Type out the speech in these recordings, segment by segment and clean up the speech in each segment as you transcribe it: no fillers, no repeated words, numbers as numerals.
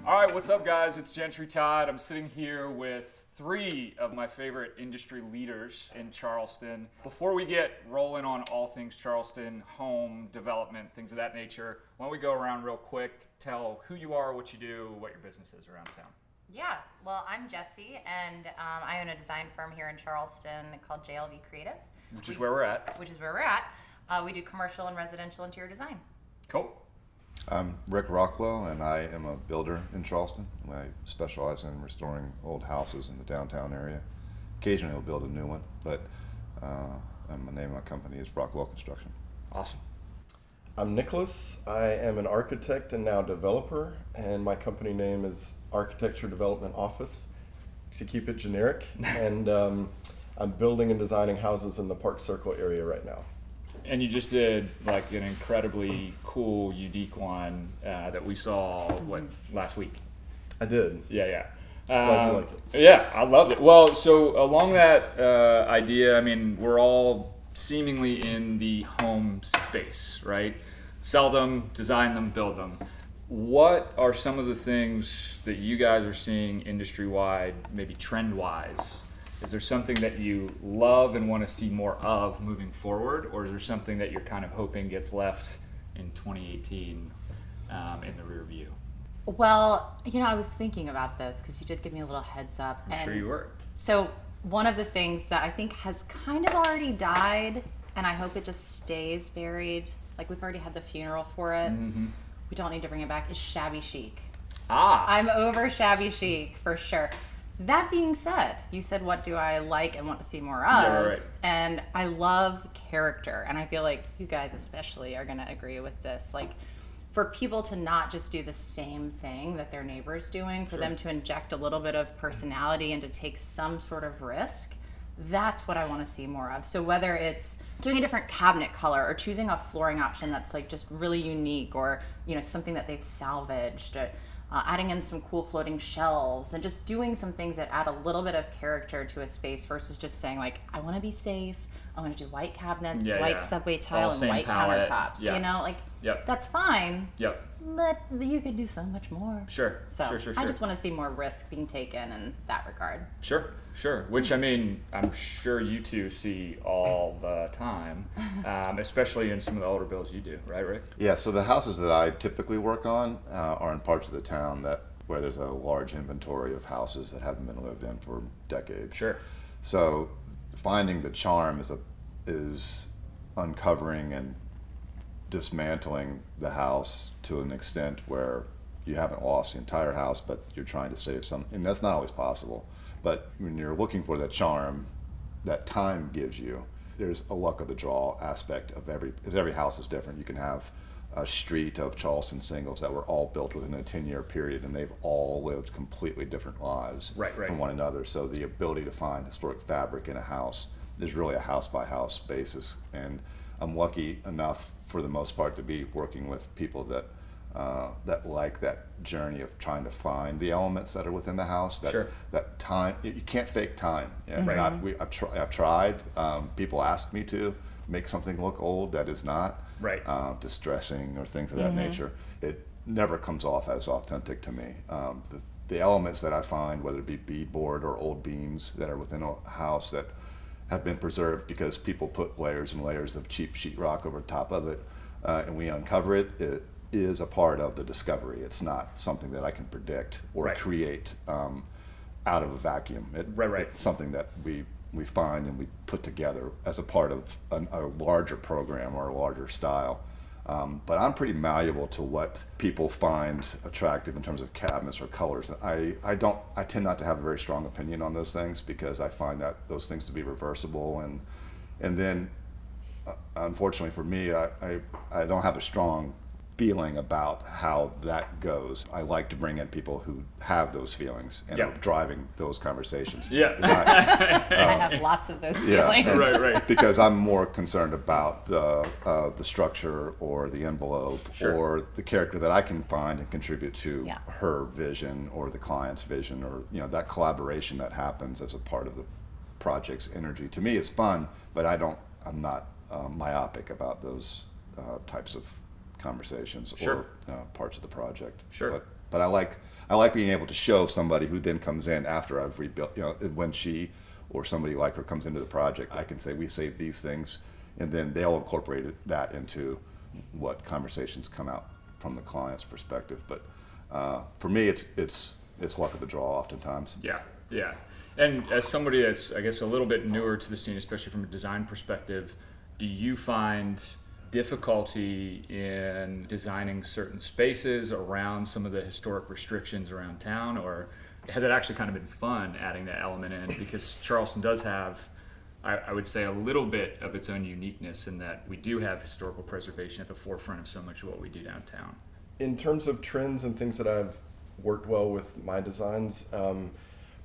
All right, what's up, guys? It's Gentry Todd. I'm sitting here with three of my favorite industry leaders in Charleston. Before we get rolling on all things Charleston, home, development, things of that nature, why don't we go around real quick, tell who you are, what you do, what your business is around town. Yeah, well, I'm Jessie, and I own a design firm here in Charleston called JLV Creative. Which is where we're at. We do commercial and residential interior design. Cool. I'm Rick Rockwell, and I am a builder in Charleston. I specialize in restoring old houses in the downtown area. Occasionally I'll build a new one, but and the name of my company is Rockwell Construction. Awesome. I'm Nicholas. I am an architect and now developer, and my company name is Architecture Development Office, to keep it generic. And I'm building and designing houses in the Park Circle area right now. And you just did like an incredibly cool, unique one that we saw last week. I did. Yeah. Glad you liked it. Yeah, I loved it. Well, so along that idea, I mean, we're all seemingly in the home space, right? Sell them, design them, build them. What are some of the things that you guys are seeing industry-wide, maybe trend-wise? Is there something that you love and want to see more of moving forward, or is there something that you're kind of hoping gets left in 2018 in the rear view? Well, I was thinking about this because you did give me a little heads up. I'm sure you were. So one of the things that I think has kind of already died, and I hope it just stays buried, like we've already had the funeral for it, we don't need to bring it back, is shabby chic. I'm over shabby chic for sure. That being said, you said what do I like and want to see more of? Yeah, right. And I love character, and I feel like you guys especially are going to agree with this. Like, for people to not just do the same thing that their neighbor's doing, for them to inject a little bit of personality and to take some sort of risk, that's what I want to see more of. So whether it's doing a different cabinet color or choosing a flooring option that's like just really unique, or something that they've salvaged, adding in some cool floating shelves, and just doing some things that add a little bit of character to a space versus just saying like, I want to be safe, I want to do white cabinets, white subway tile, and white palette. countertops. That's fine. Yep. But you could do so much more. Sure. I just want to see more risk being taken in that regard. Sure. Which, I mean, I'm sure you two see all the time, especially in some of the older builds you do, right, Rick? Yeah, so the houses that I typically work on are in parts of the town where there's a large inventory of houses that haven't been lived in for decades. Sure. So finding the charm is uncovering and dismantling the house to an extent where you haven't lost the entire house, but you're trying to save some, and that's not always possible. But when you're looking for that charm that time gives you, there's a luck of the draw aspect of because every house is different. You can have a street of Charleston singles that were all built within a 10-year period, and they've all lived completely different lives from one another. So the ability to find historic fabric in a house is really a house-by-house basis. And I'm lucky enough, for the most part, to be working with people that like that journey of trying to find the elements that are within the house. That time, you can't fake time. I've tried. People ask me to make something look old that is not distressing or things of that nature. It never comes off as authentic to me. The elements that I find, whether it be beadboard or old beams that are within a house that have been preserved because people put layers and layers of cheap sheetrock over top of it, and we uncover it, it is a part of the discovery. It's not something that I can predict or create out of a vacuum. It's something that we find and we put together as a part of a larger program or a larger style. But I'm pretty malleable to what people find attractive in terms of cabinets or colors. I tend not to have a very strong opinion on those things because I find that those things to be reversible, and then unfortunately for me, I don't have a strong feeling about how that goes. I like to bring in people who have those feelings and are driving those conversations. I have lots of those feelings. Right. Because I'm more concerned about the structure or the envelope or the character that I can find and contribute to her vision or the client's vision, or that collaboration that happens as a part of the project's energy. To me, it's fun, but I'm not myopic about those types of conversations or parts of the project. Sure. But I like being able to show somebody who then comes in after I've rebuilt, when she or somebody like her comes into the project, I can say we saved these things, and then they'll incorporate that into what conversations come out from the client's perspective. But for me, it's luck of the draw oftentimes. Yeah. And as somebody that's, I guess, a little bit newer to the scene, especially from a design perspective, do you find difficulty in designing certain spaces around some of the historic restrictions around town, or has it actually kind of been fun adding that element in? Because Charleston does have, I would say, a little bit of its own uniqueness in that we do have historical preservation at the forefront of so much of what we do downtown. In terms of trends and things that I've worked well with my designs,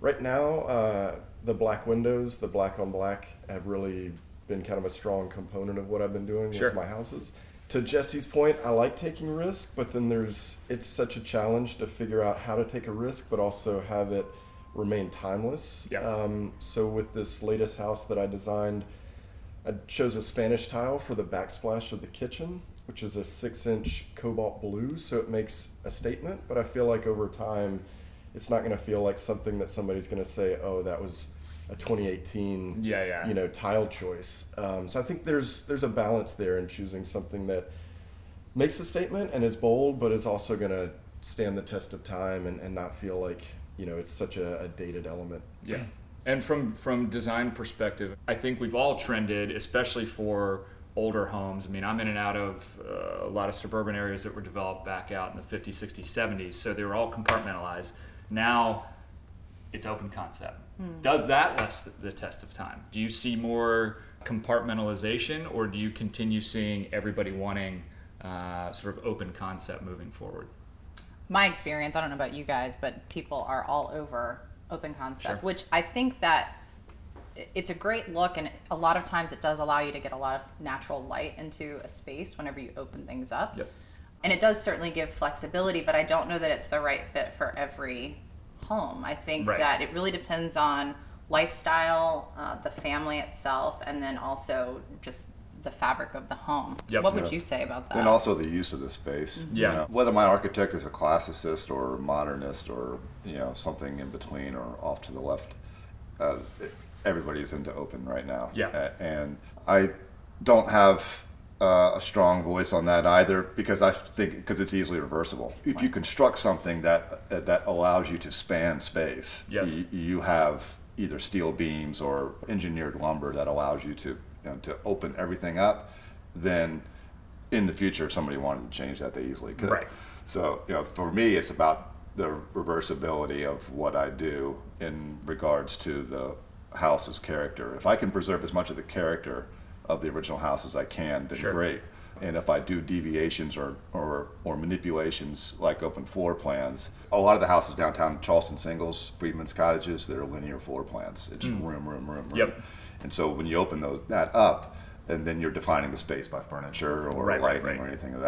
right now, the black windows, the black on black, have really been kind of a strong component of what I've been doing Sure. with my houses. To Jesse's point, I like taking risks, but then it's such a challenge to figure out how to take a risk, but also have it remain timeless. Yeah. So with this latest house that I designed, I chose a Spanish tile for the backsplash of the kitchen, which is a 6-inch cobalt blue, so it makes a statement, but I feel like over time, it's not going to feel like something that somebody's going to say, oh, that was a 2018 tile choice. So I think there's a balance there in choosing something that makes a statement and is bold, but is also going to stand the test of time and not feel like it's such a dated element. Yeah. And from design perspective, I think we've all trended, especially for older homes. I mean, I'm in and out of a lot of suburban areas that were developed back out in the 50s, 60s, 70s, so they were all compartmentalized. Now it's open concept. Does that last the test of time? Do you see more compartmentalization, or do you continue seeing everybody wanting sort of open concept moving forward? My experience, I don't know about you guys, but people are all over open concept, Sure. which I think that it's a great look, and a lot of times it does allow you to get a lot of natural light into a space whenever you open things up. Yep. And it does certainly give flexibility, but I don't know that it's the right fit for every home. I think Right. that it really depends on lifestyle, the family itself, and then also just the fabric of the home. Yep. What would Yeah. you say about that? And also the use of the space. Yeah. Whether my architect is a classicist or a modernist or something in between or off to the left, everybody's into open right now. Yeah. And I don't have a strong voice on that either, because I think because it's easily reversible. If you construct something that allows you to span space, Yes. you have either steel beams or engineered lumber that allows you to open everything up. Then in the future, if somebody wanted to change that, they easily could. Right. So for me, it's about the reversibility of what I do in regards to the house's character. If I can preserve as much of the character of the original house as I can, then Sure. great. And if I do deviations or manipulations like open floor plans, a lot of the houses downtown, Charleston singles, Freedman's cottages, they're linear floor plans. It's room. Yep. And so when you open that up, and then you're defining the space by furniture or Right, lighting or anything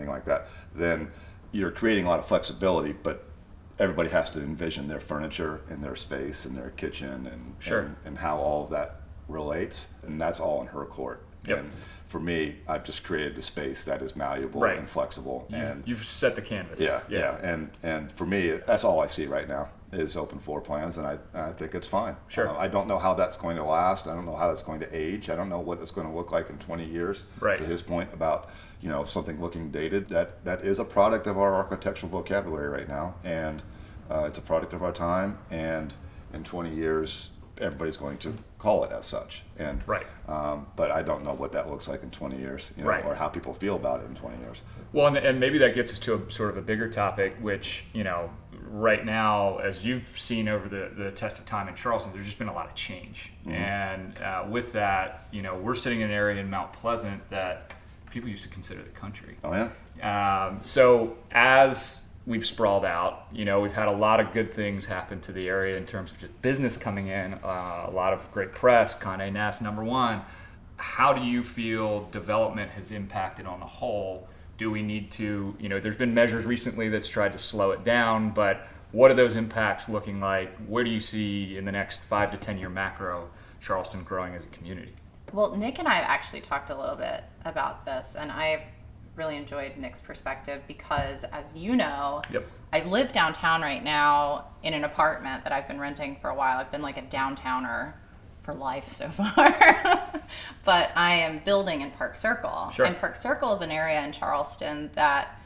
like that, then you're creating a lot of flexibility, but everybody has to envision their furniture and their space and their kitchen and how all of that relates, and that's all in her court. Yep. And for me, I've just created a space that is malleable Right. and flexible. You've set the canvas. Yeah. And for me, that's all I see right now is open floor plans, and I think it's fine. Sure. I don't know how that's going to last. I don't know how that's going to age. I don't know what it's going to look like in 20 years. Right. To his point about something looking dated, that is a product of our architectural vocabulary right now, and it's a product of our time. And in 20 years, everybody's going to call it as such. And Right. but I don't know what that looks like in 20 years, Right. or how people feel about it in 20 years. Well, and maybe that gets us to a sort of a bigger topic, which, right now, as you've seen over the test of time in Charleston, there's just been a lot of change. Mm-hmm. And with that, we're sitting in an area in Mount Pleasant that people used to consider the country. Oh yeah? So as we've sprawled out, we've had a lot of good things happen to the area in terms of just business coming in, a lot of great press, Condé Nast #1. How do you feel development has impacted on the whole? Do we need to, there's been measures recently that's tried to slow it down, but what are those impacts looking like? Where do you see in the next 5 to 10 year macro Charleston growing as a community? Well, Nick and I have actually talked a little bit about this, and I've really enjoyed Nick's perspective because, as you know, Yep. I live downtown right now in an apartment that I've been renting for a while. I've been like a downtowner for life so far. But I am building in Park Circle. Sure. And Park Circle is an area in Charleston that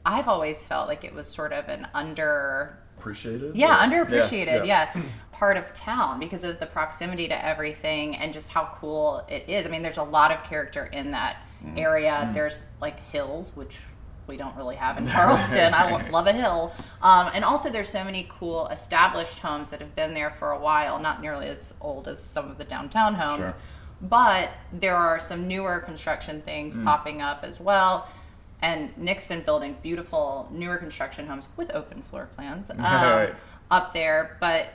I've always felt like it was sort of an Appreciated? underappreciated, Yeah. part of town because of the proximity to everything and just how cool it is. I mean, there's a lot of character in that area. There's like hills, which we don't really have in Charleston. I love a hill. And also there's so many cool established homes that have been there for a while, not nearly as old as some of the downtown homes, Sure. but there are some newer construction things popping up as well. And Nick's been building beautiful newer construction homes with open floor plans Right. up there. But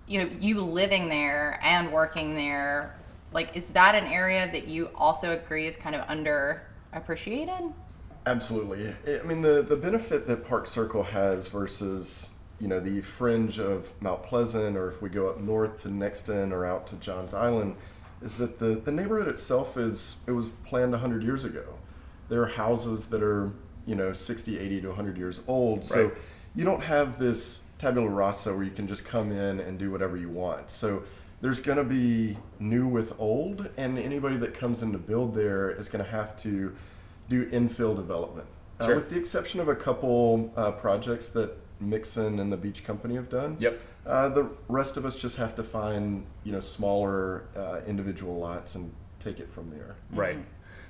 you living there and working there, like, is that an area that you also agree is kind of underappreciated? Absolutely. I mean, the benefit that Park Circle has versus, the fringe of Mount Pleasant, or if we go up north to Nexton or out to Johns Island, is that the neighborhood itself it was planned 100 years ago. There are houses that are, 60, 80 to 100 years old. So Right. you don't have this tabula rasa where you can just come in and do whatever you want. So there's going to be new with old, and anybody that comes in to build there is going to have to do infill development. Sure. With the exception of a couple projects that Mixon and the Beach Company have done. Yep. The rest of us just have to find, smaller individual lots and take it from there. Right.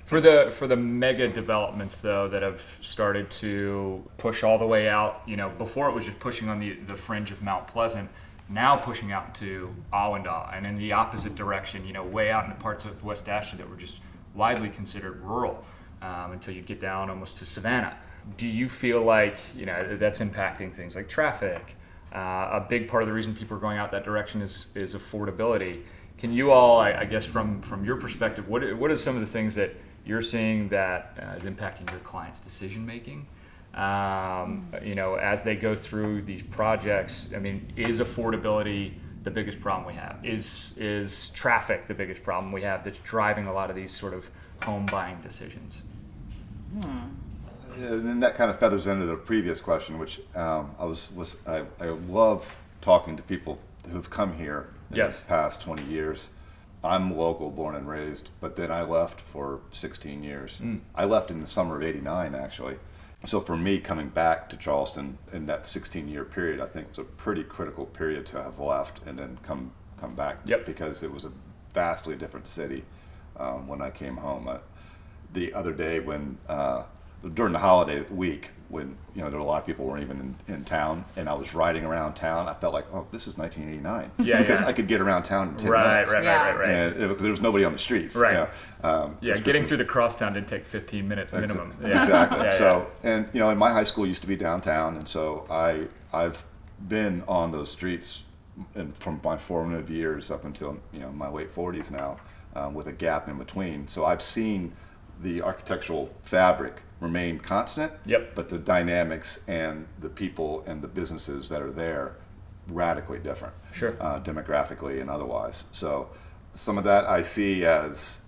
For the mega developments though that have started to push all the way out, before it was just pushing on the fringe of Mount Pleasant, now pushing out to Awendaw and in the opposite direction, way out into parts of West Ashland that were just widely considered rural until you get down almost to Savannah. Do you feel like that's impacting things like traffic? A big part of the reason people are going out that direction is affordability. Can you all, I guess, from your perspective, what are some of the things that you're seeing that is impacting your clients' decision making? As they go through these projects, I mean, is affordability the biggest problem we have? Is traffic the biggest problem we have that's driving a lot of these sort of home buying decisions? And that kind of feathers into the previous question, which I love talking to people who've come here in Yes. the past 20 years. I'm local, born and raised, but then I left for 16 years. I left in the summer of '89, actually. So for me, coming back to Charleston in that 16-year period, I think was a pretty critical period to have left and then come back. Yep. Because it was a vastly different city when I came home. The other day when during the holiday week, when there were a lot of people weren't even in town, and I was riding around town, I felt like, oh, this is 1989. Yeah, because yeah. I could get around town in 10 Right, minutes. right. And because there was nobody on the streets. Right. Just Getting through the crosstown did take 15 minutes minimum. Exactly. Yeah, So, and and my high school used to be downtown, and so I've been on those streets from my formative years up until my late 40s now, with a gap in between. So I've seen the architectural fabric remain constant, Yep. but the dynamics and the people and the businesses that are there radically different, Sure. Demographically and otherwise. So some of that I see as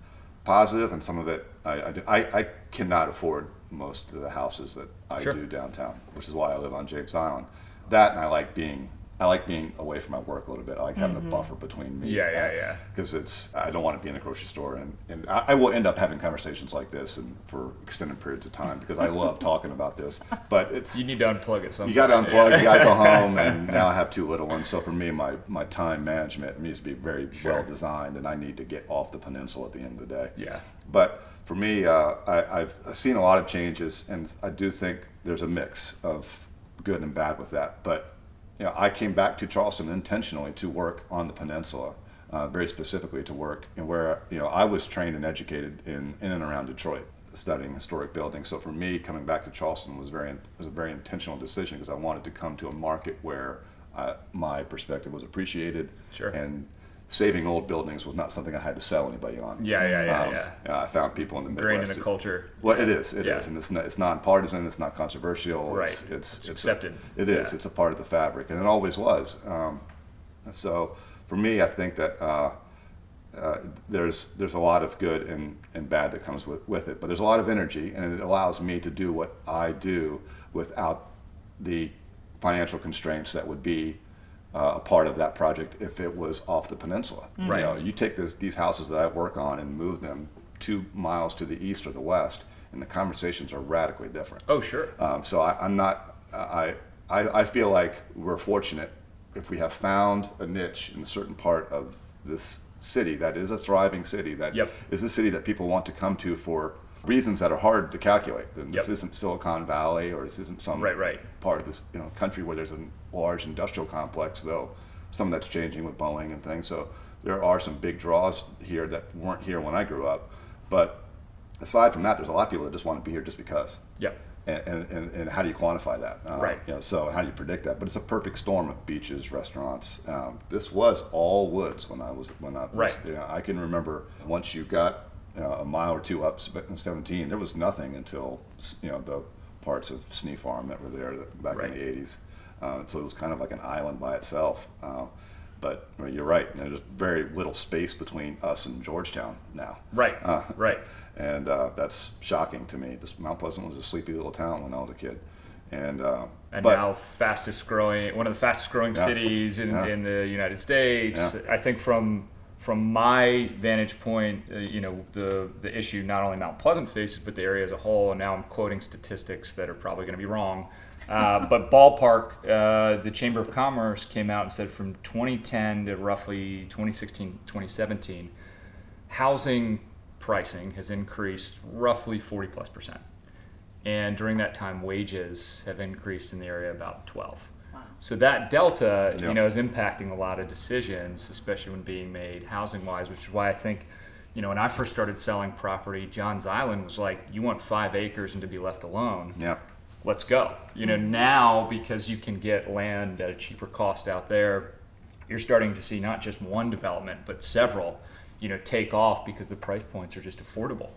positive, and some of it I cannot afford most of the houses that I Sure. do downtown, which is why I live on James Island. That, and I like being away from my work a little bit. I like having a buffer between me. Yeah. Because I don't want to be in a grocery store, and I will end up having conversations like this and for extended periods of time because I love talking about this. But You need to unplug it sometime. you got to unplug, you got to go home, and now I have two little ones. So for me, my time management needs to be very well designed, and I need to get off the peninsula at the end of the day. Yeah. But for me, I've seen a lot of changes, and I do think there's a mix of good and bad with that. But I came back to Charleston intentionally to work on the peninsula, very specifically to work and where I was trained and educated in and around Detroit, studying historic buildings. So for me, coming back to Charleston was a very intentional decision because I wanted to come to a market where my perspective was appreciated. Sure. And saving old buildings was not something I had to sell anybody on. Yeah. I found people in the Midwest. Ingrained in the culture. Well, it is, Yeah. and it's nonpartisan, it's not controversial. Right. It's accepted. It is. Yeah. It's a part of the fabric, and it always was. So, for me, I think that there's a lot of good and bad that comes with it, but there's a lot of energy, and it allows me to do what I do without the financial constraints that would be a part of that project if it was off the peninsula. Right. You know, you take these houses that I work on and move them 2 miles to the east or the west, and the conversations are radically different. Oh, sure. So I feel like we're fortunate if we have found a niche in a certain part of this city that is a thriving city, that Yep. is a city that people want to come to for reasons that are hard to calculate. And this Yep. isn't Silicon Valley, or this isn't some Right. part of this country where there's a large industrial complex, though some of that's changing with Boeing and things. So there are some big draws here that weren't here when I grew up. But aside from that, there's a lot of people that just want to be here just because. Yep. And how do you quantify that? Right. So how do you predict that? But it's a perfect storm of beaches, restaurants. This was all woods when I was. Right. I can remember once you got a mile or two up in 17, there was nothing until the parts of Snee Farm that were there back in the 80s. So it was kind of like an island by itself. But you're right. There's very little space between us and Georgetown now. Right. Right. And that's shocking to me. Mount Pleasant was a sleepy little town when I was a kid, and Now one of the fastest growing cities in the United States. Yeah. I think from my vantage point, the issue not only Mount Pleasant faces, but the area as a whole. And now I'm quoting statistics that are probably going to be wrong. But ballpark, the Chamber of Commerce came out and said from 2010 to roughly 2016, 2017, housing pricing has increased roughly 40+%. And during that time, wages have increased in the area about 12. Wow. So that delta, Yeah. is impacting a lot of decisions, especially when being made housing-wise, which is why I think, when I first started selling property, John's Island was like, you want 5 acres and to be left alone. yeah. Let's go. Now because you can get land at a cheaper cost out there, you're starting to see not just one development, but several, take off because the price points are just affordable.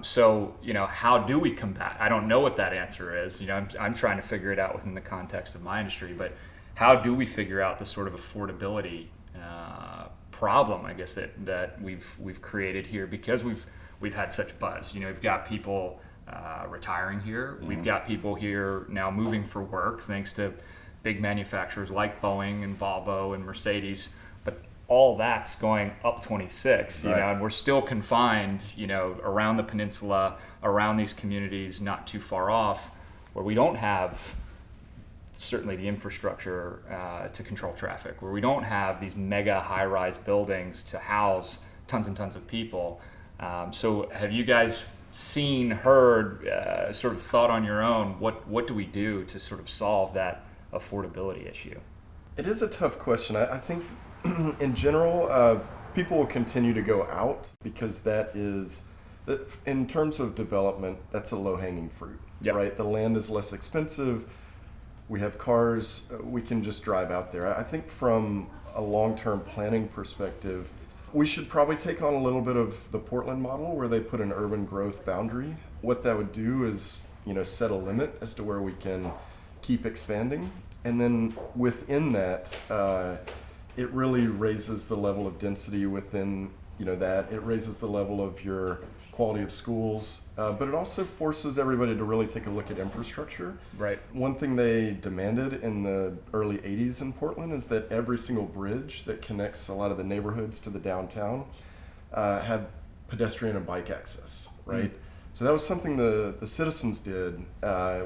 So, how do we combat? I don't know what that answer is. I'm trying to figure it out within the context of my industry, but how do we figure out the sort of affordability problem, I guess, that we've created here because we've had such buzz. We've got people retiring here. We've got people here now moving for work thanks to big manufacturers like Boeing and Volvo and Mercedes. But all that's going up 26, Right. and we're still confined, around the peninsula, around these communities not too far off, where we don't have certainly the infrastructure to control traffic, where we don't have these mega high-rise buildings to house tons and tons of people. So have you guys seen, heard, sort of thought on your own, what do we do to sort of solve that affordability issue? It is a tough question. I think in general, people will continue to go out because in terms of development, that's a low-hanging fruit, Yep. right? The land is less expensive. We have cars. We can just drive out there. I think from a long-term planning perspective, we should probably take on a little bit of the Portland model where they put an urban growth boundary. What that would do is, set a limit as to where we can keep expanding. And then within that, it really raises the level of density within, that. It raises the level of your quality of schools, but it also forces everybody to really take a look at infrastructure. Right. One thing they demanded in the early 80s in Portland is that every single bridge that connects a lot of the neighborhoods to the downtown had pedestrian and bike access, right? So that was something the citizens did,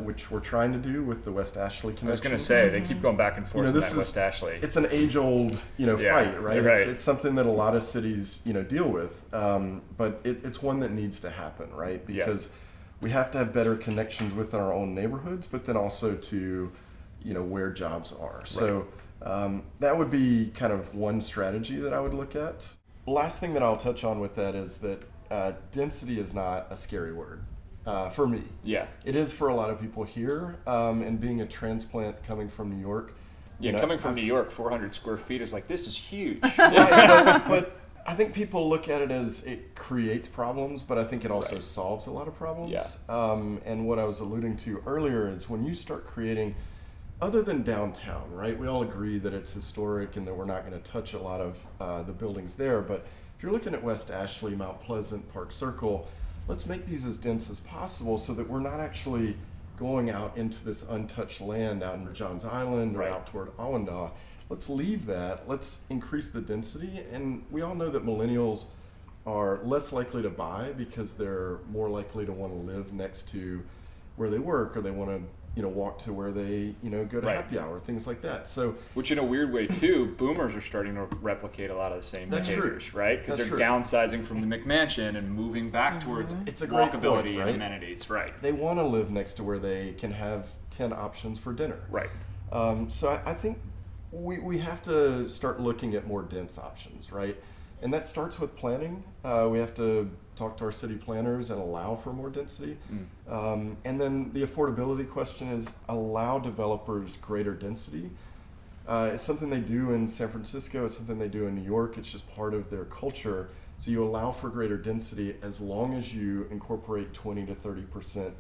which we're trying to do with the West Ashley connection. I was going to say, they keep going back and forth on that West Ashley. It's an age-old, Yeah, fight, right? you're right. It's something that a lot of cities, deal with, but it's one that needs to happen, right? Because we have to have better connections within our own neighborhoods, but then also to, where jobs are. So that would be kind of one strategy that I would look at. Last thing that I'll touch on with that is that density is not a scary word for me. Yeah. It is for a lot of people here, and being a transplant coming from New York. Yeah, coming from New York, 400 square feet is like, this is huge. but I think people look at it as it creates problems, but I think it also solves a lot of problems. Yeah. And what I was alluding to earlier is when you start creating other than downtown, right? We all agree that it's historic and that we're not going to touch a lot of the buildings there. But if you're looking at West Ashley, Mount Pleasant, Park Circle, let's make these as dense as possible so that we're not actually going out into this untouched land out in Johns Island or Right. out toward Allendale. Let's leave that. Let's increase the density. And we all know that millennials are less likely to buy because they're more likely to want to live next to where they work, or they want to walk to where they go to Right. happy hour, things like that. So Which in a weird way too, boomers are starting to replicate a lot of the same That's true. behaviors, right? Because That's they're true. downsizing from the McMansion and moving back towards It's a great walkability point, and right? amenities, right? they want to live next to where they can have 10 options for dinner. Right. So I think we have to start looking at more dense options, right? And that starts with planning. We have to talk to our city planners and allow for more density. And then the affordability question is allow developers greater density. It's something they do in San Francisco, it's something they do in New York, it's just part of their culture. So you allow for greater density as long as you incorporate 20 to 30%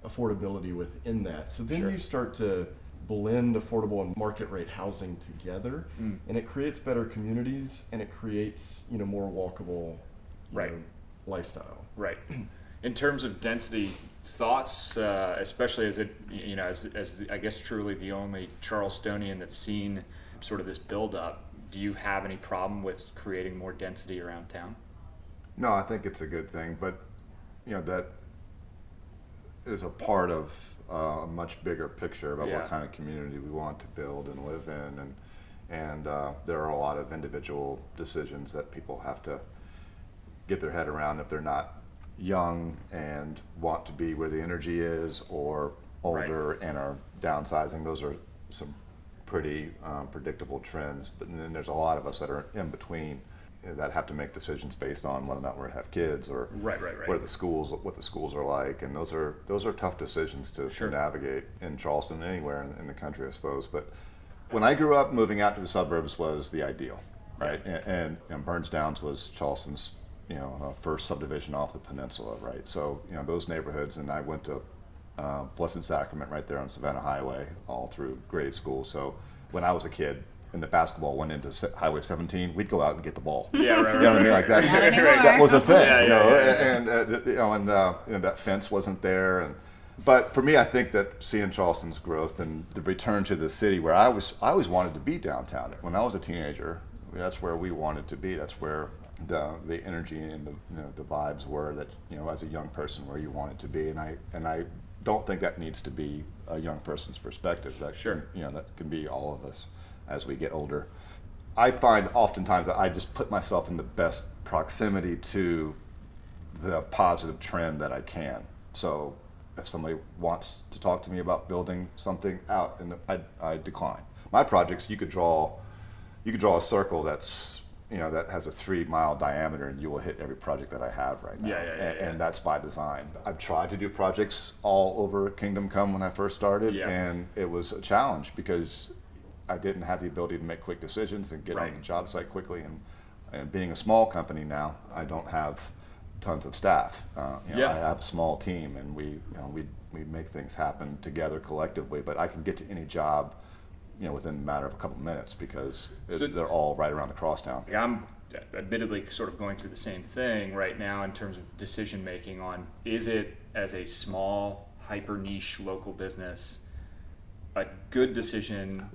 affordability within that. So then Sure. you start to blend affordable and market rate housing together, and it creates better communities and it creates more walkable Right. lifestyle. Right. In terms of density, thoughts, especially as it, as I guess truly the only Charlestonian that's seen sort of this build-up, do you have any problem with creating more density around town? No, I think it's a good thing, but that is a part of a much bigger picture about Yeah. what kind of community we want to build and live in, and there are a lot of individual decisions that people have to get their head around if they're not young and want to be where the energy is, or older and are downsizing. Those are some pretty predictable trends, but then there's a lot of us that are in between that have to make decisions based on whether or not we have kids, or Right. what the schools are like, and those are tough decisions to Sure. navigate in Charleston, anywhere in the country, I suppose. But when I grew up, moving out to the suburbs was the ideal, right? And Burns Downs was Charleston's first subdivision off the peninsula, right? So those neighborhoods, and I went to Blessed Sacrament right there on Savannah Highway all through grade school. So when I was a kid, and the basketball went into Highway 17, we'd go out and get the ball. Yeah, right. You know what I mean? Like that. Not anymore. That was a thing. Yeah. And that fence wasn't there. But for me, I think that seeing Charleston's growth and the return to the city, where I always wanted to be downtown. When I was a teenager, that's where we wanted to be. That's where the energy and the vibes were. That as a young person, where you wanted to be. And I don't think that needs to be a young person's perspective. That Sure. that can be all of us as we get older. I find oftentimes that I just put myself in the best proximity to the positive trend that I can. So if somebody wants to talk to me about building something out, and I decline. My projects, you could draw a circle that's that has a 3-mile diameter, and you will hit every project that I have right now. And that's by design. I've tried to do projects all over Kingdom Come when I first started, and it was a challenge because I didn't have the ability to make quick decisions and get on the job site quickly. And being a small company now, I don't have tons of staff. I have a small team, and we make things happen together collectively. But I can get to any job, within a matter of a couple minutes because they're all right around the crosstown. I'm admittedly sort of going through the same thing right now in terms of decision making on, is it, as a small, hyper niche local business, a good decision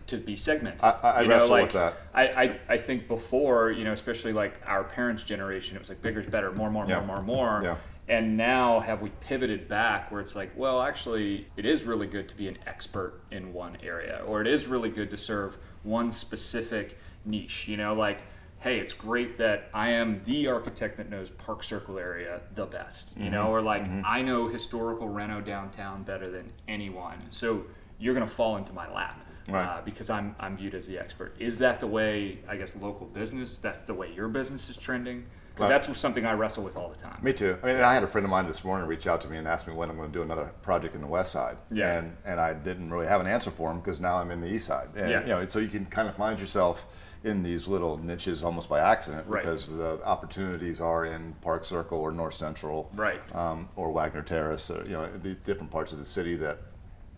to be segmented? I wrestle with that. I think before, especially like our parents' generation, it was like bigger's better, more. Yeah. And now have we pivoted back where it's like, well, actually, it is really good to be an expert in one area, or it is really good to serve one specific niche. Like, hey, it's great that I am the architect that knows Park Circle area the best, or like I know historical Reno downtown better than anyone. So you're going to fall into my lap. Because I'm viewed as the expert. Is that the way, I guess, local business, that's the way your business is trending? Because that's something I wrestle with all the time. Me too. I mean, I had a friend of mine this morning reach out to me and ask me when I'm going to do another project in the West Side. Yeah. And I didn't really have an answer for him because now I'm in the East Side. And, so you can kind of find yourself in these little niches almost by accident because the opportunities are in Park Circle or North Central, or Wagner Terrace, or, the different parts of the city that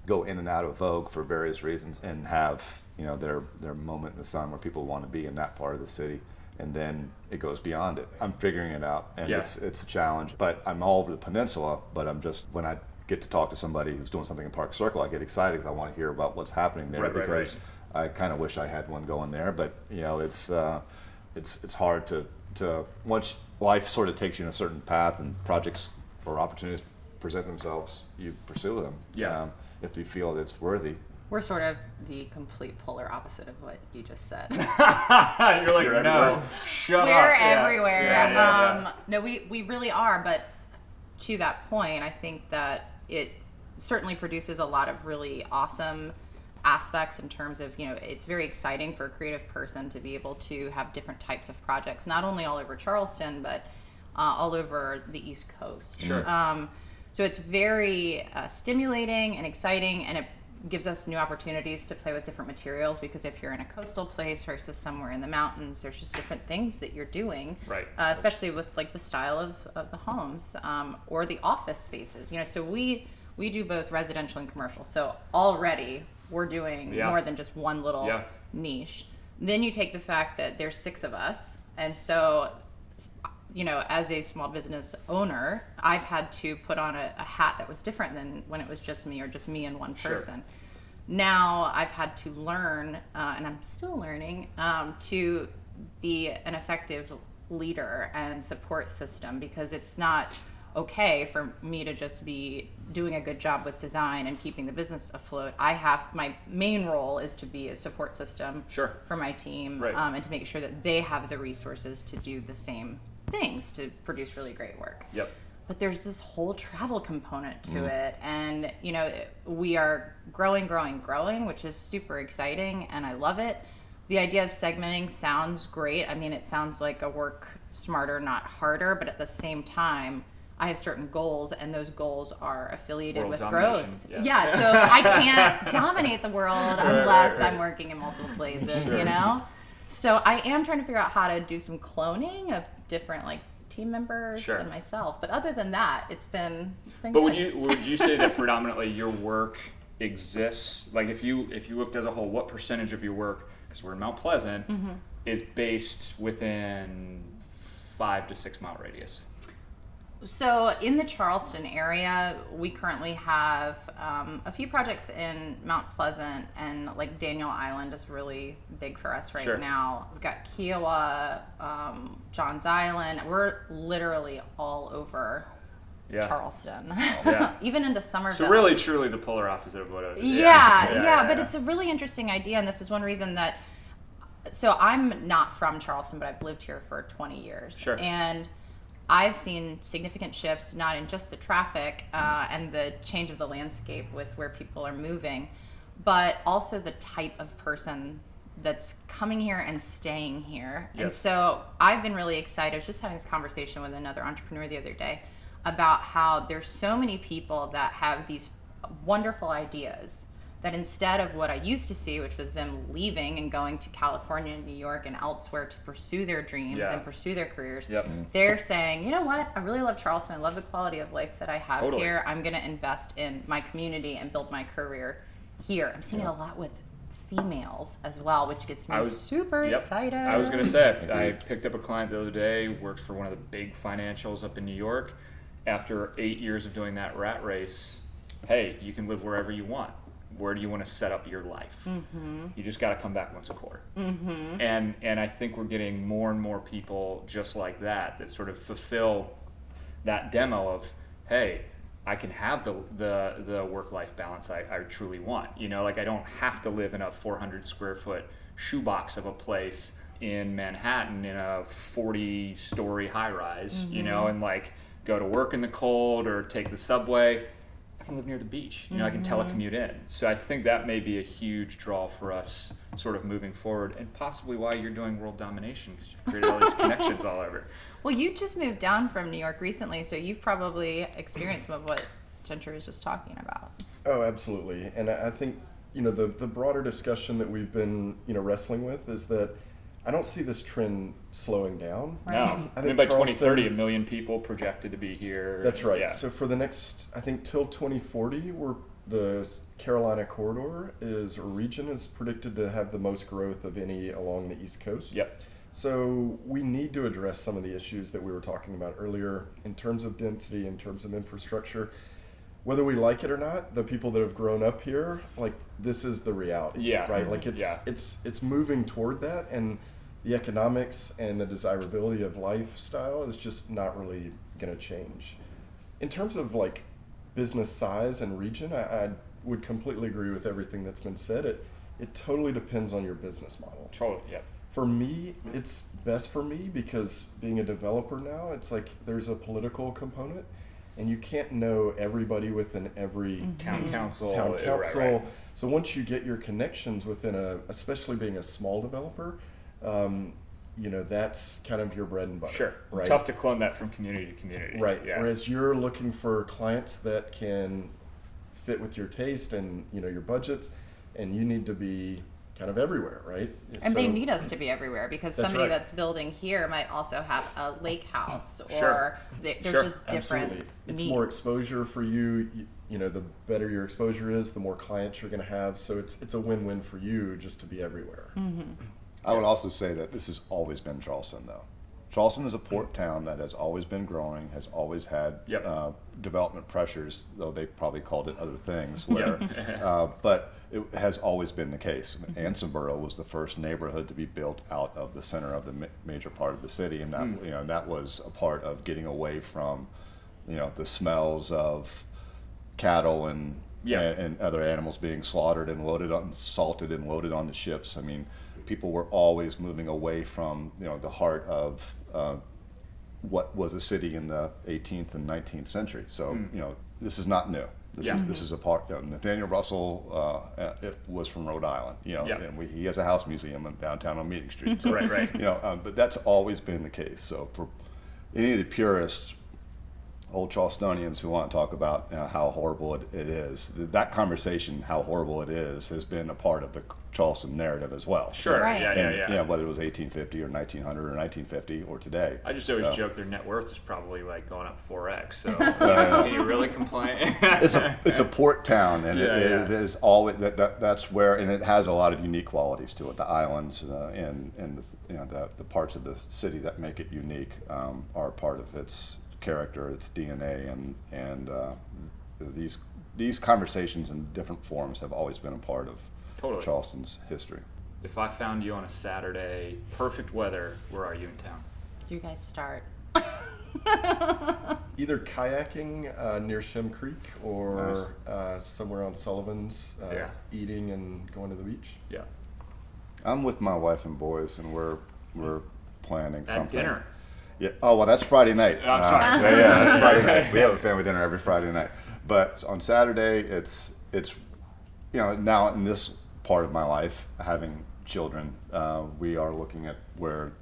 go in and out of vogue for various reasons and have, their moment in the sun where people want to be in that part of the city. And then it goes beyond it. I'm figuring it out, and it's a challenge. But I'm all over the peninsula, but when I get to talk to somebody who's doing something in Park Circle, I get excited because I want to hear about what's happening there, because I kind of wish I had one going there. But, it's hard to once life sort of takes you in a certain path and projects or opportunities present themselves, you pursue them if you feel that it's worthy. We're sort of the complete polar opposite of what you just said. You're like, You're no, everywhere. shut up. We're everywhere. Yeah. No, we really are. But to that point, I think that it certainly produces a lot of really awesome aspects in terms of, it's very exciting for a creative person to be able to have different types of projects, not only all over Charleston, but all over the East Coast. Sure. So it's very stimulating and exciting, and it gives us new opportunities to play with different materials, because if you're in a coastal place versus somewhere in the mountains, there's just different things that you're doing, Right. Especially with like the style of the homes or the office spaces. So we do both residential and commercial, so already we're doing more than just one little niche. Then you take the fact that there's 6 of us, and so as a small business owner, I've had to put on a hat that was different than when it was just me or just me and one person. Sure. Now I've had to learn, and I'm still learning, to be an effective leader and support system, because it's not okay for me to just be doing a good job with design and keeping the business afloat. My main role is to be a support system for my team, and to make sure that they have the resources to do the same things to produce really great work. Yep. But there's this whole travel component to it, and we are growing, which is super exciting, and I love it. The idea of segmenting sounds great. I mean, it sounds like a work smarter, not harder, but at the same time, I have certain goals, and those goals are affiliated World with domination. growth. Yeah, so I can't dominate the world unless I'm working in multiple places, So I am trying to figure out how to do some cloning of different team members and myself. But other than that, it's been But good. would you say that predominantly your work exists, like if you looked as a whole, what percentage of your work, because we're in Mount Pleasant, is based within 5 to 6 mile radius? So in the Charleston area, we currently have a few projects in Mount Pleasant, and Daniel Island is really big for us right now. We've got Kiowa, Johns Island. We're literally all over Charleston, even into Somerville. So really, truly the polar opposite of what I was. But it's a really interesting idea, and this is one reason that. So I'm not from Charleston, but I've lived here for 20 years. Sure. And I've seen significant shifts, not in just the traffic and the change of the landscape with where people are moving, but also the type of person that's coming here and staying here. Yes. And so I've been really excited. I was just having this conversation with another entrepreneur the other day about how there's so many people that have these wonderful ideas that instead of what I used to see, which was them leaving and going to California and New York and elsewhere to pursue their dreams and pursue their careers, they're saying, you know what, I really love Charleston. I love the quality of life that I have here. I'm going to invest in my community and build my career here. I'm seeing it a lot with females as well, which gets me super excited. I was going to say, I picked up a client the other day, works for one of the big financials up in New York. After 8 years of doing that rat race, hey, you can live wherever you want. Where do you want to set up your life? You just got to come back once a quarter. And I think we're getting more and more people just like that sort of fulfill that demo of, hey, I can have the work-life balance I truly want. I don't have to live in a 400 square foot shoebox of a place in Manhattan in a 40-story high-rise, and go to work in the cold or take the subway. I can live near the beach. I can telecommute in. So I think that may be a huge draw for us sort of moving forward, and possibly why you're doing world domination, because you've created all these connections all over. Well, you just moved down from New York recently, so you've probably experienced some of what Gentry was just talking about. Oh, absolutely. And I think, the broader discussion that we've been, wrestling with is that I don't see this trend slowing down. No. I think by 2030, 1 million people projected to be here. That's right. Yeah. So for the next, I think till 2040, we're the Carolina corridor region is predicted to have the most growth of any along the East Coast. Yep. So we need to address some of the issues that we were talking about earlier in terms of density, in terms of infrastructure. Whether we like it or not, the people that have grown up here, like, this is the reality. Yeah. Right? Like, it's moving toward that, and the economics and the desirability of lifestyle is just not really going to change. In terms of like business size and region, I would completely agree with everything that's been said. It totally depends on your business model. Totally. Yeah. For me, it's best for me because being a developer now, it's like there's a political component, and you can't know everybody within every Town council. Right. So once you get your connections within especially being a small developer, that's kind of your bread and butter. Sure. Right? Tough to clone that from community to community. Right. Yeah. Whereas you're looking for clients that can fit with your taste and your budgets, and you need to be kind of everywhere, right? And they need us to be everywhere because That's somebody right. that's building here might also have a lake house, or Sure. there's Sure. just different Absolutely. It's needs. more exposure for you. The better your exposure is, the more clients you're going to have. So it's a win-win for you just to be everywhere. I would also say that this has always been Charleston, though. Charleston is a port town that has always been growing, has always had Yep. development pressures, though they probably called it other things. Where, but it has always been the case. Ansonboro was the first neighborhood to be built out of the center of the major part of the city, and that that was a part of getting away from the smells of cattle and other animals being slaughtered and salted and loaded on the ships. I mean, people were always moving away from the heart of what was a city in the 18th and 19th century. So this is not new. This is a part. Nathaniel Russell it was from Rhode Island. And he has a house museum in downtown on Meeting Street. So, Right. But that's always been the case. So for any of the purists, old Charlestonians who want to talk about how horrible it is, that conversation, how horrible it is, has been a part of the Charleston narrative as well. Sure. Right. Yeah. Whether it was 1850 or 1900 or 1950 or today. I just always joke their net worth is probably like going up 4x. So can you really complain? It's a port town, and Yeah, it is always that's where, and it has a lot of unique qualities to it. The islands and the parts of the city that make it unique are part of its character, its DNA, and these conversations in different forms have always been a part of Totally. Charleston's history. If I found you on a Saturday, perfect weather, where are you in town? You guys start. Either kayaking near Shem Creek or somewhere on Sullivan's, eating and going to the beach. Yeah. I'm with my wife and boys, and we're planning At something. dinner. Yeah. Oh, well, that's Friday night. I'm sorry. That's Friday night. We have a family dinner every Friday night. But on Saturday, it's now in this part of my life, having children, we are looking at where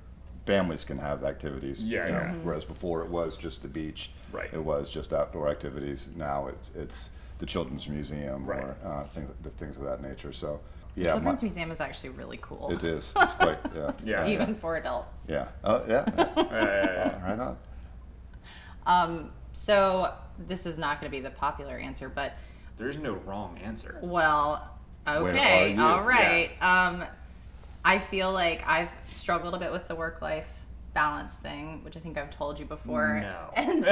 families can have activities. Yeah. Whereas before it was just the beach. Right. It was just outdoor activities. Now it's the Children's Museum Right. or things of that nature. So. The Yeah, Children's Museum is actually really cool. it is. It's quite, Yeah. Even for adults. Yeah. Oh, yeah. Yeah. Right on. So this is not going to be the popular answer, but There's no wrong answer. well, are okay, you? all right. I feel like I've struggled a bit with the work-life balance thing, which I think I've told you before. No. And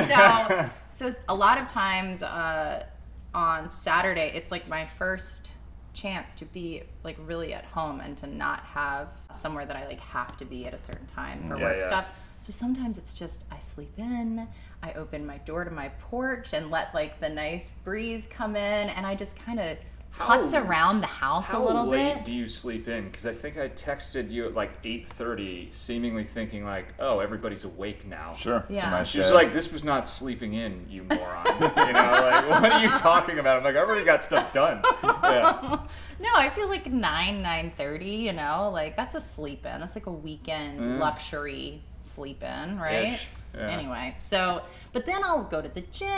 so a lot of times on Saturday, it's like my first chance to be like really at home and to not have somewhere that I like have to be at a certain time for work stuff. So sometimes it's just I sleep in, I open my door to my porch and let like the nice breeze come in, and I just kind of putz around the house a little bit. How late do you sleep in? Because I think I texted you at like 8:30, seemingly thinking like, oh, everybody's awake now. Sure. Yeah. It's a nice She was day. like, this was not sleeping in, you moron. Like, what are you talking about? I'm like, I already got stuff done. Yeah. No, I feel like 9:30, like that's a sleep in. That's like a weekend luxury sleep in, right? Ish, yeah. Anyway, so, but then I'll go to the gym,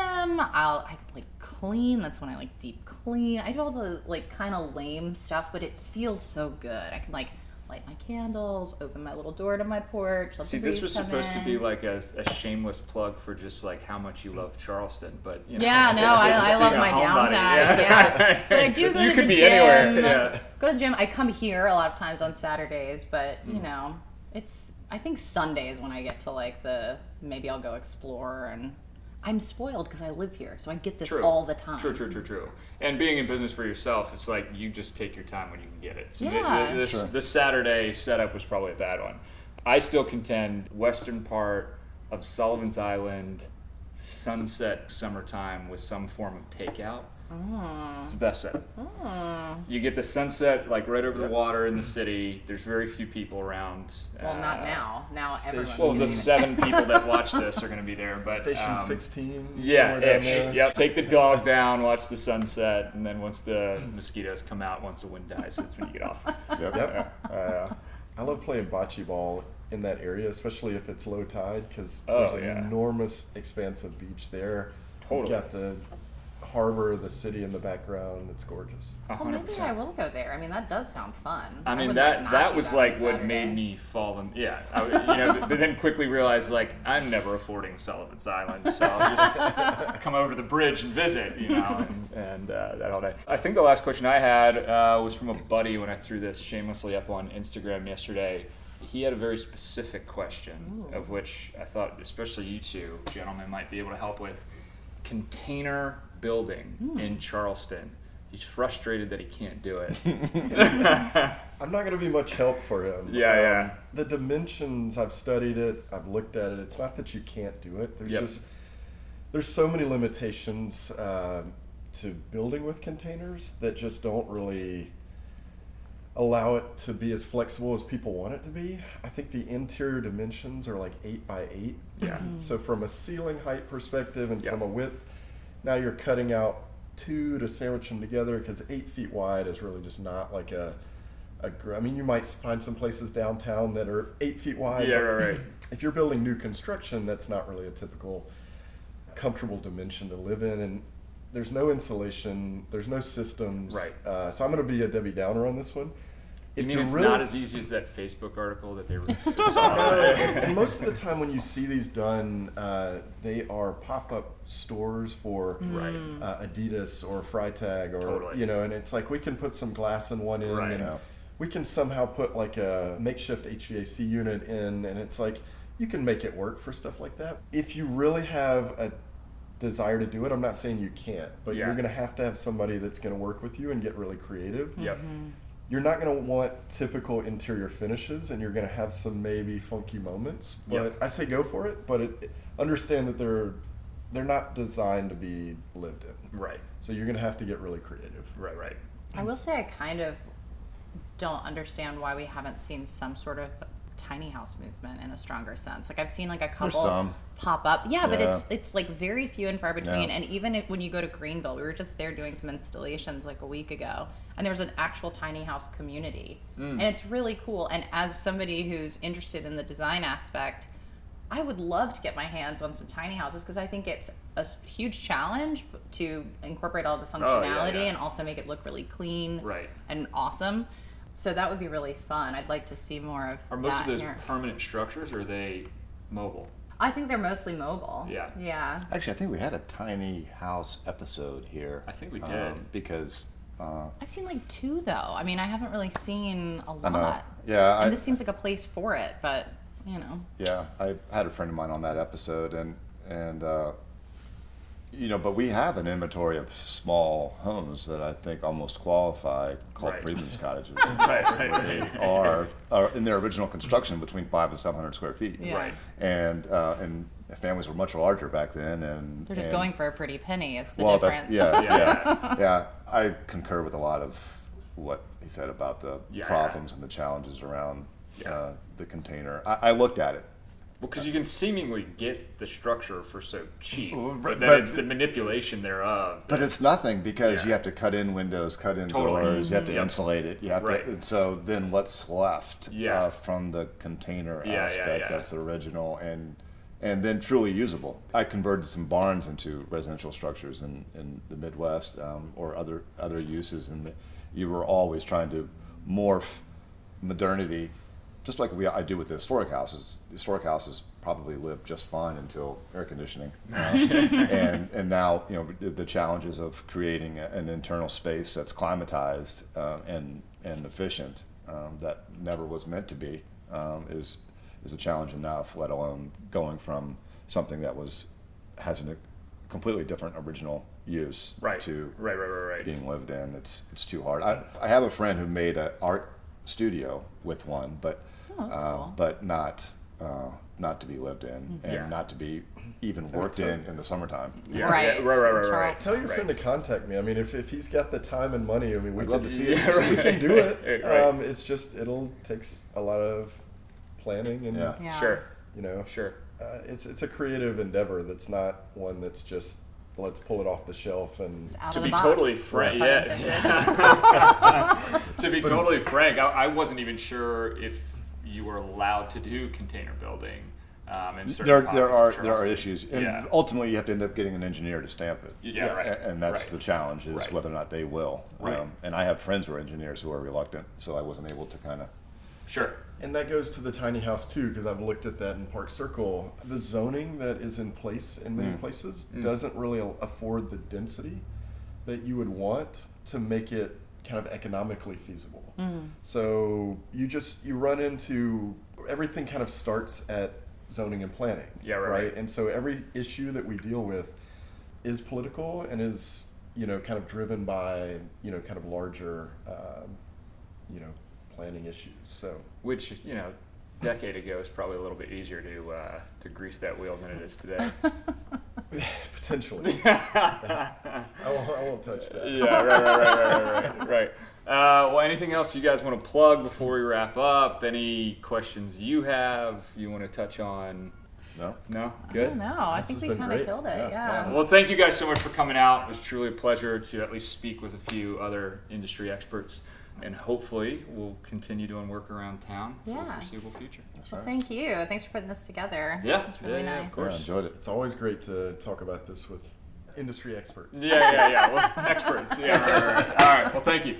I like clean, that's when I like deep clean. I do all the like kind of lame stuff, but it feels so good. I can like light my candles, open my little door to my porch. Let See, the this breeze was come supposed to in. be like a shameless plug for just like how much you love Charleston, but you know, Yeah, no, I just love being a my homebody, downtime. Yeah. But I do go you to could the be gym. anywhere. Yeah. Go to the gym. I come here a lot of times on Saturdays, but Mm. you know, I think Sundays when I get to like maybe I'll go explore, and I'm spoiled because I live here, so I get this all the time. True. And being in business for yourself, it's like you just take your time when you can get it. So Yeah. this Saturday setup was probably a bad one. I still contend western part of Sullivan's Island, sunset summertime with some form of takeout. It's the best setup. You get the sunset like right over the water in the city. There's very few people around. Well, not now. Now everyone's Well, the getting it. 7 people that watch this are going to be there, but Station 16. yeah, somewhere down ish. there. Yep. Take the dog down, watch the sunset, and then once the mosquitoes come out, once the wind dies, that's when you get off. Yep. I love playing bocce ball in that area, especially if it's low tide, because Oh, there's an yeah. enormous expanse of beach there. Totally. You've got the harbor, the city in the background. It's gorgeous. Well, maybe I will go there. I mean, that does sound fun. I mean would, that not that do was that like on a what Saturday. made me fall in. Yeah, but then quickly realized like I'm never affording Sullivan's Island, so I'll just come over the bridge and visit, and that all day. I think the last question I had was from a buddy when I threw this shamelessly up on Instagram yesterday. He had a very specific question, of which I thought especially you two gentlemen might be able to help with. Container building in Charleston. He's frustrated that he can't do it. I'm not going to be much help for him. Yeah. The dimensions, I've studied it, I've looked at it. It's not that you can't do it. There's so many limitations to building with containers that just don't really allow it to be as flexible as people want it to be. I think the interior dimensions are like 8 by 8. Yeah. So from a ceiling height perspective and from a width, now you're cutting out 2 to sandwich them together, because 8 feet wide is really just not like I mean, you might find some places downtown that are 8 feet wide. Yeah, but right. If you're building new construction, that's not really a typical comfortable dimension to live in, and there's no insulation, there's no systems. Right. So I'm going to be a Debbie Downer on this one. You If mean you're it's really, not as easy as that Facebook article that they released? and most of the time when you see these done, they are pop-up stores for Adidas or Freitag or Totally. and it's like we can put some glass in one end, Right. and we can somehow put like a makeshift HVAC unit in, and it's like you can make it work for stuff like that. If you really have a desire to do it, I'm not saying you can't, but Yeah. you're going to have somebody that's going to work with you and get really creative. Yep. You're not going to want typical interior finishes, and you're going to have some maybe funky moments. But Yep. I say go for it, but understand that they're not designed to be lived in. Right. So you're going to have to get really creative. Right. I will say I kind of don't understand why we haven't seen some sort of tiny house movement in a stronger sense. Like I've seen like a couple some. pop up. Yeah, but Yeah. it's like very few and far between. Yeah. And even when you go to Greenville, we were just there doing some installations like a week ago, and there's an actual tiny house community. And it's really cool. And as somebody who's interested in the design aspect, I would love to get my hands on some tiny houses, because I think it's a huge challenge to incorporate all the functionality and also make it look really clean Right. and awesome. So that would be really fun. I'd like to see more of Are most that of those here. permanent structures, or are they mobile? I think they're mostly mobile. Yeah. Yeah. Actually, I think we had a tiny house episode here. I think we did. Because I've seen like 2 though. I mean, I haven't really seen a lot. I know. Yeah, And this seems like a place for it, but Yeah, I had a friend of mine on that episode, and but we have an inventory of small homes that I think almost qualify, called Right. Freedman's cottages. Right. They are in their original construction between 500 and 700 square feet. Yeah. Right. And families were much larger back then, and they're just going for a pretty penny is the well, difference. yeah. I concur with a lot of what he said about the Yeah. problems and the challenges around Yeah. the container. I looked at it. Well, because you can seemingly get the structure for so cheap, Well, but but- then it's the manipulation thereof. But it's nothing, because Yeah. you have to cut in windows, cut in Totally. doors, you have to Yep. insulate it, you have Right. to. And so then what's left Yeah. from the container Yeah, aspect that's original and then truly usable? I converted some barns into residential structures in the Midwest, or other uses, and you were always trying to morph modernity, just like I do with the historic houses. The historic houses probably lived just fine until air conditioning, and now the challenges of creating an internal space that's climatized and efficient that never was meant to be is a challenge enough. Let alone going from something that has a completely different original use to being lived in. It's too hard. I have a friend who made an art studio with one, but cool. but not to be lived in, and not to be even worked in the summertime. Right. Tell your friend to contact me. I mean, if he's got the time and money, I mean, I'd love to see it. we can do it. It's just takes a lot of planning and Sure. Sure. It's a creative endeavor that's not one that's just let's pull it off the shelf and It's out To of the be box. totally frank, Pun to be totally frank, I wasn't even sure if you were allowed to do container building. In certain There pockets of are Charleston. issues, and ultimately you have to end up getting an engineer to stamp it. And that's the challenge is whether or not they will. And I have friends who are engineers who are reluctant, so I wasn't able to kind of. Sure. And that goes to the tiny house too, because I've looked at that in Park Circle. The zoning that is in place in many places doesn't really afford the density that you would want to make it kind of economically feasible. So you run into everything kind of starts at zoning and planning. Right. And so every issue that we deal with is political and is kind of driven by kind of larger planning issues. So Which, decade ago is probably a little bit easier to grease that wheel than it is today. potentially, I won't touch that. Right. Well, anything else you guys want to plug before we wrap up? Any questions you have you want to touch on? No? Good? No, I This think has we been kind of great. killed it. Yeah. Well, thank you guys so much for coming out. It was truly a pleasure to at least speak with a few other industry experts. And hopefully we'll continue doing work around town for the Yeah. foreseeable future. Well, thank you. Thanks for putting this together. Yeah. It's really nice. Of course. I enjoyed it. It's always great to talk about this with industry experts. Yeah. Well, experts. Yeah, right. All right. Well, thank you.